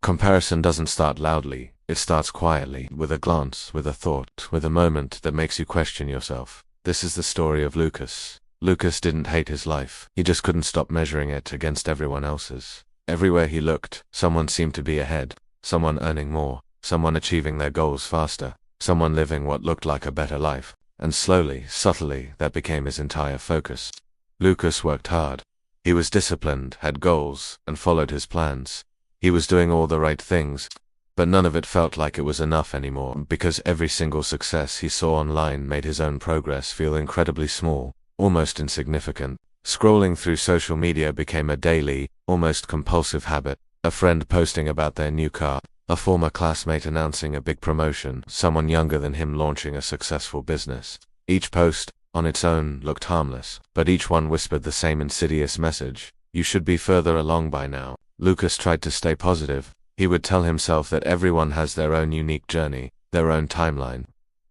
Comparison doesn't start loudly, it starts quietly, with a glance, with a thought, with a moment that makes you question yourself. This is the story of Lucas. Lucas didn't hate his life, he just couldn't stop measuring it against everyone else's. Everywhere he looked, someone seemed to be ahead, someone earning more, someone achieving their goals faster, someone living what looked like a better life. And slowly, subtly, that became his entire focus. Lucas worked hard. He was disciplined, had goals, and followed his plans. He was doing all the right things, but none of it felt like it was enough anymore, because every single success he saw online made his own progress feel incredibly small, almost insignificant. Scrolling through social media became a daily, almost compulsive habit. A friend posting about their new car, a former classmate announcing a big promotion, someone younger than him launching a successful business. Each post, on its own, looked harmless, but each one whispered the same insidious message: you should be further along by now. Lucas tried to stay positive. He would tell himself that everyone has their own unique journey, their own timeline.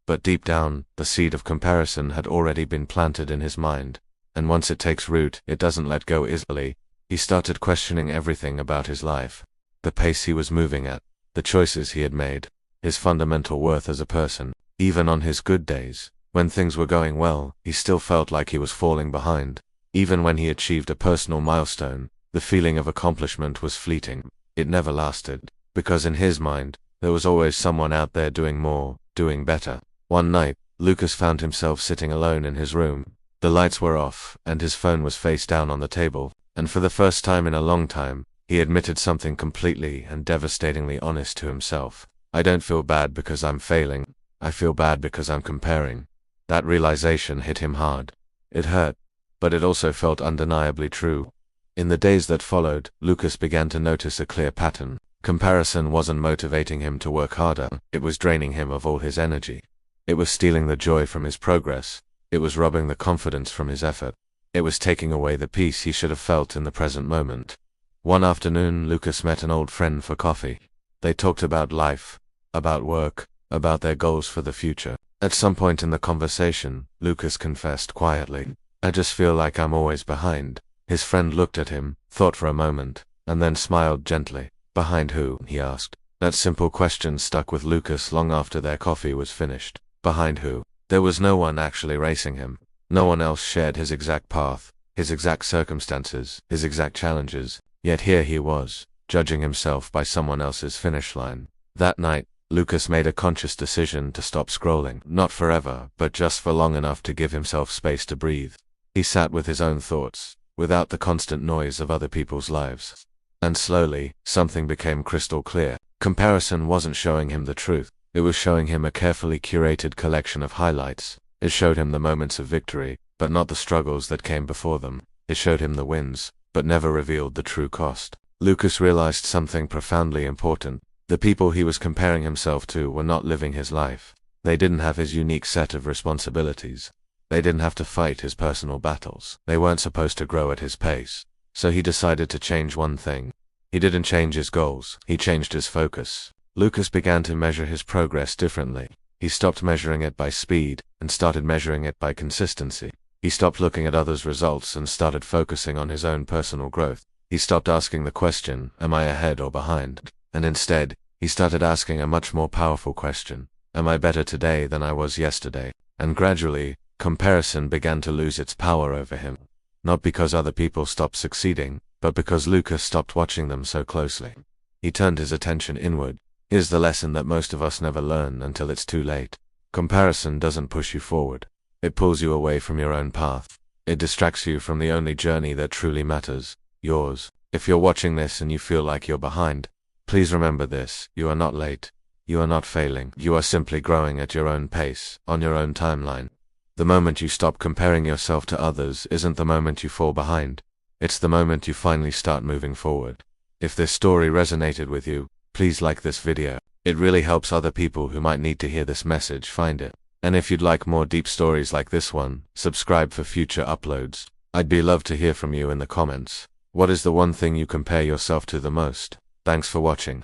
But deep down, the seed of comparison had already been planted in his mind, and once it takes root, it doesn't let go easily. He started questioning everything about his life. The pace he was moving at, the choices he had made, his fundamental worth as a person. Even on his good days, when things were going well, he still felt like he was falling behind. Even when he achieved a personal milestone, the feeling of accomplishment was fleeting. It never lasted, because in his mind, there was always someone out there doing more, doing better. One night, Lucas found himself sitting alone in his room. The lights were off, and his phone was face down on the table, and for the first time in a long time, he admitted something completely and devastatingly honest to himself. I don't feel bad because I'm failing, I feel bad because I'm comparing. That realization hit him hard. It hurt, but it also felt undeniably true. In the days that followed, Lucas began to notice a clear pattern. Comparison wasn't motivating him to work harder, it was draining him of all his energy. It was stealing the joy from his progress. It was robbing the confidence from his effort. It was taking away the peace he should have felt in the present moment. One afternoon, Lucas met an old friend for coffee. They talked about life, about work, about their goals for the future. At some point in the conversation, Lucas confessed quietly, "I just feel like I'm always behind." His friend looked at him, thought for a moment, and then smiled gently. "Behind who?" he asked. That simple question stuck with Lucas long after their coffee was finished. Behind who? There was no one actually racing him. No one else shared his exact path, his exact circumstances, his exact challenges. Yet here he was, judging himself by someone else's finish line. That night, Lucas made a conscious decision to stop scrolling, not forever, but just for long enough to give himself space to breathe. He sat with his own thoughts, without the constant noise of other people's lives. And slowly, something became crystal clear. Comparison wasn't showing him the truth. It was showing him a carefully curated collection of highlights. It showed him the moments of victory, but not the struggles that came before them. It showed him the wins, but never revealed the true cost. Lucas realized something profoundly important. The people he was comparing himself to were not living his life. They didn't have his unique set of responsibilities. They didn't have to fight his personal battles. They weren't supposed to grow at his pace. So he decided to change one thing. He didn't change his goals, he changed his focus. Lucas began to measure his progress differently. He stopped measuring it by speed, and started measuring it by consistency. He stopped looking at others' results and started focusing on his own personal growth. He stopped asking the question, "Am I ahead or behind?" And instead, he started asking a much more powerful question: "Am I better today than I was yesterday?" And gradually, comparison began to lose its power over him. Not because other people stopped succeeding, but because Lucas stopped watching them so closely. He turned his attention inward. Here's the lesson that most of us never learn until it's too late. Comparison doesn't push you forward. It pulls you away from your own path. It distracts you from the only journey that truly matters, yours. If you're watching this and you feel like you're behind, please remember this: you are not late. You are not failing. You are simply growing at your own pace, on your own timeline. The moment you stop comparing yourself to others isn't the moment you fall behind. It's the moment you finally start moving forward. If this story resonated with you, please like this video. It really helps other people who might need to hear this message find it. And if you'd like more deep stories like this one, subscribe for future uploads. I'd be love to hear from you in the comments. What is the one thing you compare yourself to the most? Thanks for watching.